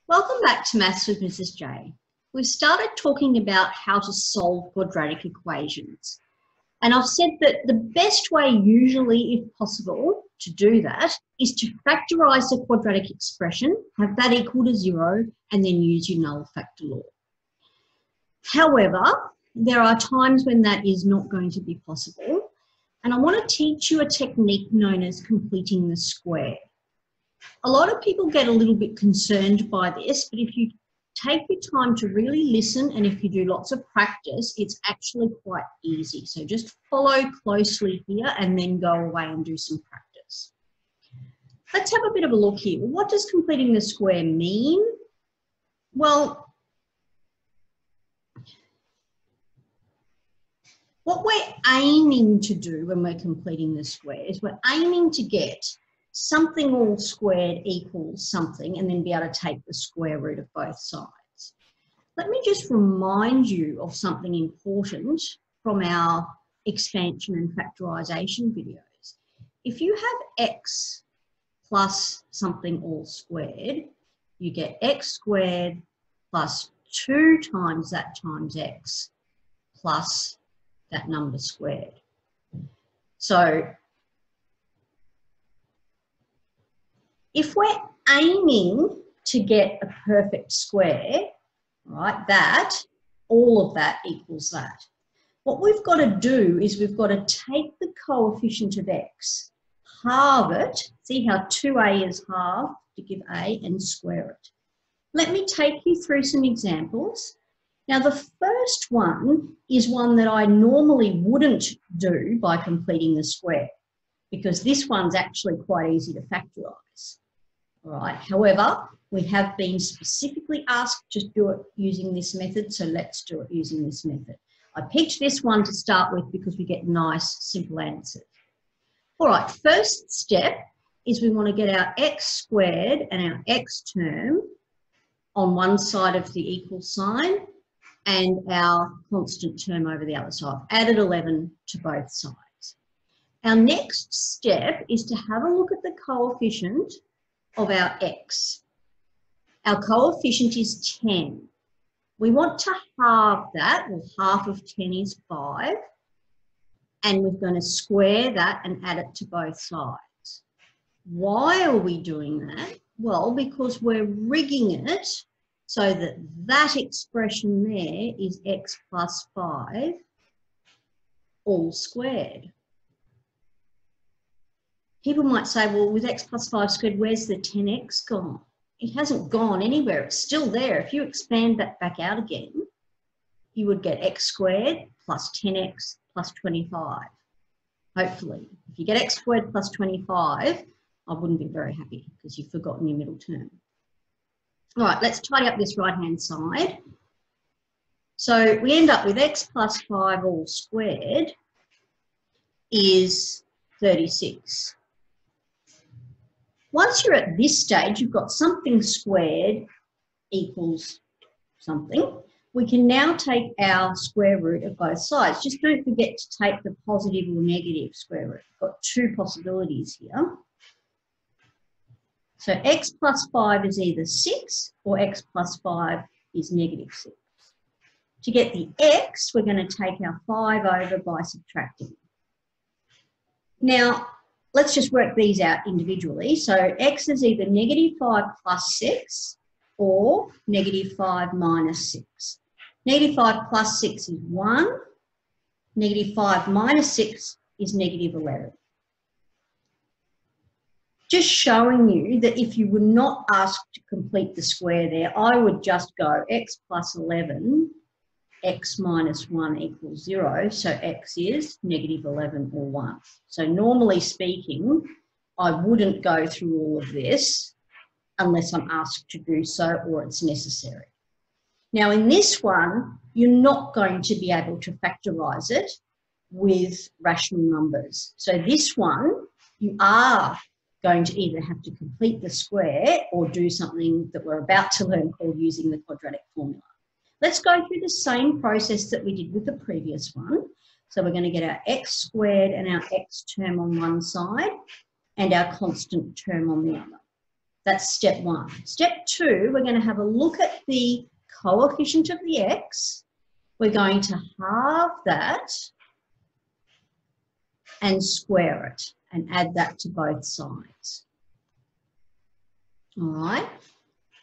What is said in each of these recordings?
Welcome back to Maths with Mrs. J. We've started talking about how to solve quadratic equations. And I've said that the best way usually, if possible, to do that is to factorise the quadratic expression, have that equal to 0, and then use your null factor law. However, there are times when that is not going to be possible. And I want to teach you a technique known as completing the square. A lot of people get a little bit concerned by this, but if you take your time to really listen and if you do lots of practice, it's actually quite easy. So just follow closely here and then go away and do some practice. Let's have a bit of a look here. What does completing the square mean? Well, what we're aiming to do when we're completing the square is we're aiming to get something all squared equals something and then be able to take the square root of both sides. Let me just remind you of something important from our expansion and factorisation videos. If you have x plus something all squared, you get x squared plus 2 times that times x plus that number squared. So if we're aiming to get a perfect square, right, all of that equals that. What we've got to do is we've got to take the coefficient of x, halve it, see how 2a is halved to give a, and square it. Let me take you through some examples. Now the first one is one that I normally wouldn't do by completing the square, because this one's actually quite easy to factorise. All right. However, we have been specifically asked to do it using this method, so let's do it using this method. I picked this one to start with because we get nice, simple answers. All right, first step is we want to get our x squared and our x term on one side of the equal sign and our constant term over the other side. I've added 11 to both sides. Our next step is to have a look at the coefficient of our x. Our coefficient is 10. We want to halve that, well, half of 10 is 5, and we're going to square that and add it to both sides. Why are we doing that? Well, because we're rigging it so that that expression there is x plus 5 all squared. People might say, well, with x plus 5 squared, where's the 10x gone? It hasn't gone anywhere. It's still there. If you expand that back out again, you would get x squared plus 10x plus 25, hopefully. If you get x squared plus 25, I wouldn't be very happy because you've forgotten your middle term. All right, let's tidy up this right-hand side. So we end up with x plus 5 all squared is 36. Once you're at this stage, you've got something squared equals something. We can now take our square root of both sides. Just don't forget to take the positive or negative square root. We've got 2 possibilities here. So x plus 5 is either 6 or x plus 5 is negative 6. To get the x, we're going to take our 5 over by subtracting. Now, let's just work these out individually. So x is either negative 5 plus 6 or negative 5 minus 6. Negative 5 plus 6 is 1. Negative 5 minus 6 is negative 11. Just showing you that if you were not asked to complete the square there, I would just go x plus 11, x minus 1 equals 0, so x is negative 11 or 1. So normally speaking, I wouldn't go through all of this unless I'm asked to do so or it's necessary. Now in this one, you're not going to be able to factorise it with rational numbers. So this one, you are going to either have to complete the square or do something that we're about to learn called using the quadratic formula. Let's go through the same process that we did with the previous one. So we're going to get our x squared and our x term on one side and our constant term on the other. That's step one. Step two, we're going to have a look at the coefficient of the x. We're going to halve that and square it and add that to both sides. All right.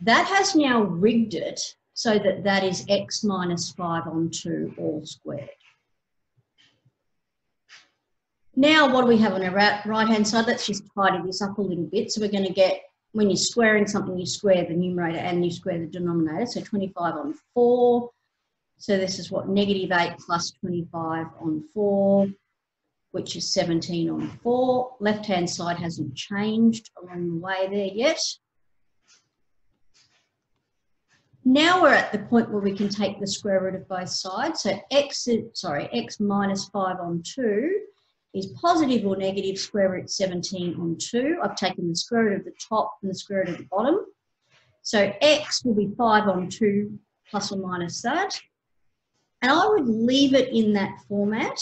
That has now rigged it so that that is x minus 5 on 2 all squared. Now, what do we have on our right-hand side? Let's just tidy this up a little bit. So we're going to get, when you're squaring something, you square the numerator and you square the denominator. So 25 on 4. So this is what, negative 8 plus 25 on 4, which is 17 on 4. Left-hand side hasn't changed along the way there yet. Now we're at the point where we can take the square root of both sides. So x minus 5 on 2 is positive or negative square root 17 on 2. I've taken the square root of the top and the square root of the bottom. So x will be 5 on 2 plus or minus that. And I would leave it in that format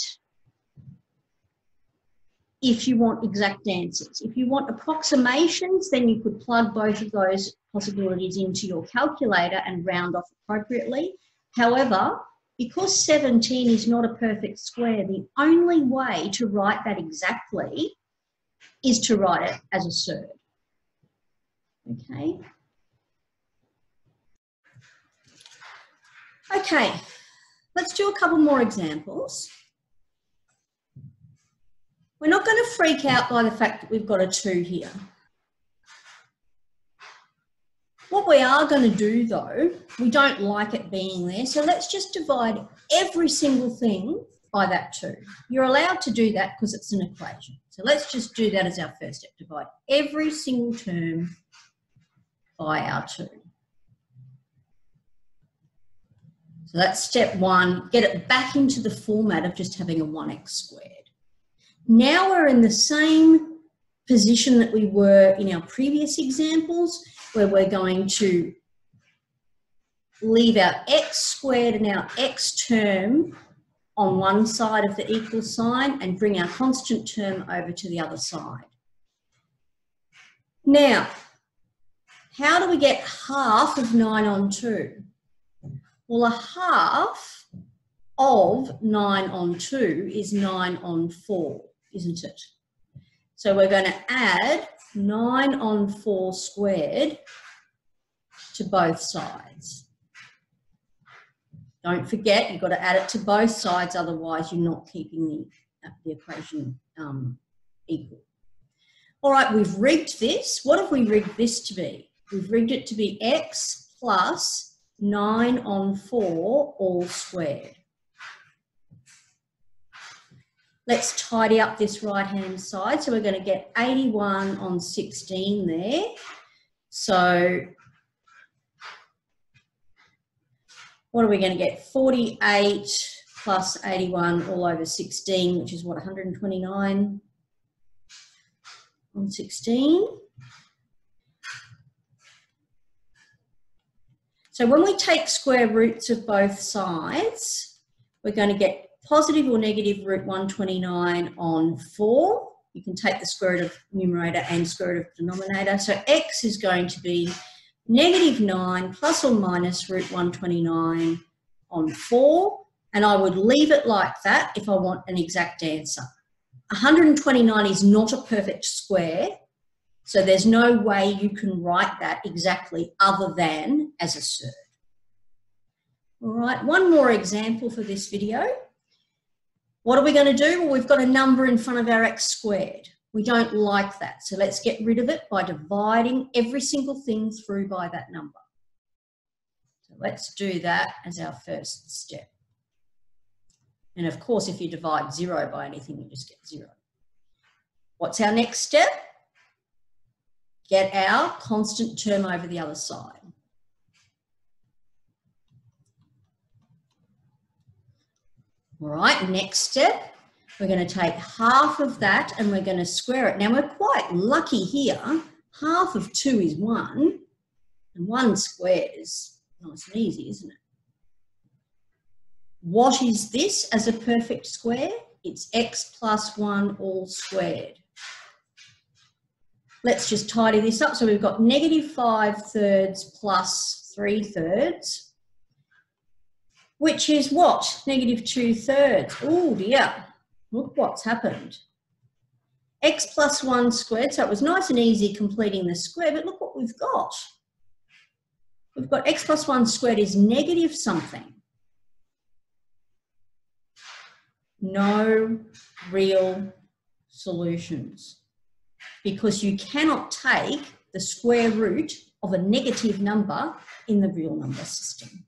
if you want exact answers. If you want approximations, then you could plug both of those possibilities into your calculator and round off appropriately. However, because 17 is not a perfect square, the only way to write that exactly is to write it as a surd. Okay? Okay, let's do a couple more examples. We're not going to freak out by the fact that we've got a 2 here. What we are going to do though, we don't like it being there, so let's just divide every single thing by that 2. You're allowed to do that because it's an equation. So let's just do that as our first step, divide every single term by our 2. So that's step 1, get it back into the format of just having a 1x squared. Now we're in the same position that we were in our previous examples, where we're going to leave our x squared and our x term on one side of the equal sign and bring our constant term over to the other side. Now, how do we get half of 9 on 2? Well, a half of 9 on 2 is 9 on 4, isn't it? So we're going to add 9 on 4 squared to both sides. Don't forget, you've got to add it to both sides, otherwise you're not keeping the equation equal. All right, we've rigged this. What have we rigged this to be? We've rigged it to be x plus 9 on 4 all squared. Let's tidy up this right-hand side. So we're going to get 81 on 16 there. So what are we going to get? 48 plus 81 all over 16, which is what, 129 on 16. So when we take square roots of both sides, we're going to get positive or negative root 129 on 4. You can take the square root of numerator and square root of denominator. So x is going to be negative 9 plus or minus root 129 on 4. And I would leave it like that if I want an exact answer. 129 is not a perfect square, so there's no way you can write that exactly other than as a surd. All right, one more example for this video. What are we going to do? Well, we've got a number in front of our x squared. We don't like that, so let's get rid of it by dividing every single thing through by that number. So let's do that as our first step. And of course, if you divide 0 by anything, you just get 0. What's our next step? Get our constant term over the other side. All right, next step, we're going to take half of that and we're going to square it. Now, we're quite lucky here. Half of 2 is 1, and 1 squared is nice and easy, isn't it? What is this as a perfect square? It's x plus 1 all squared. let's just tidy this up. So we've got -5/3 plus 3/3, which is what? -2/3. Oh dear, look what's happened. X plus 1 squared, so it was nice and easy completing the square, but look what we've got. We've got x plus 1 squared is negative something. No real solutions, because you cannot take the square root of a negative number in the real number system.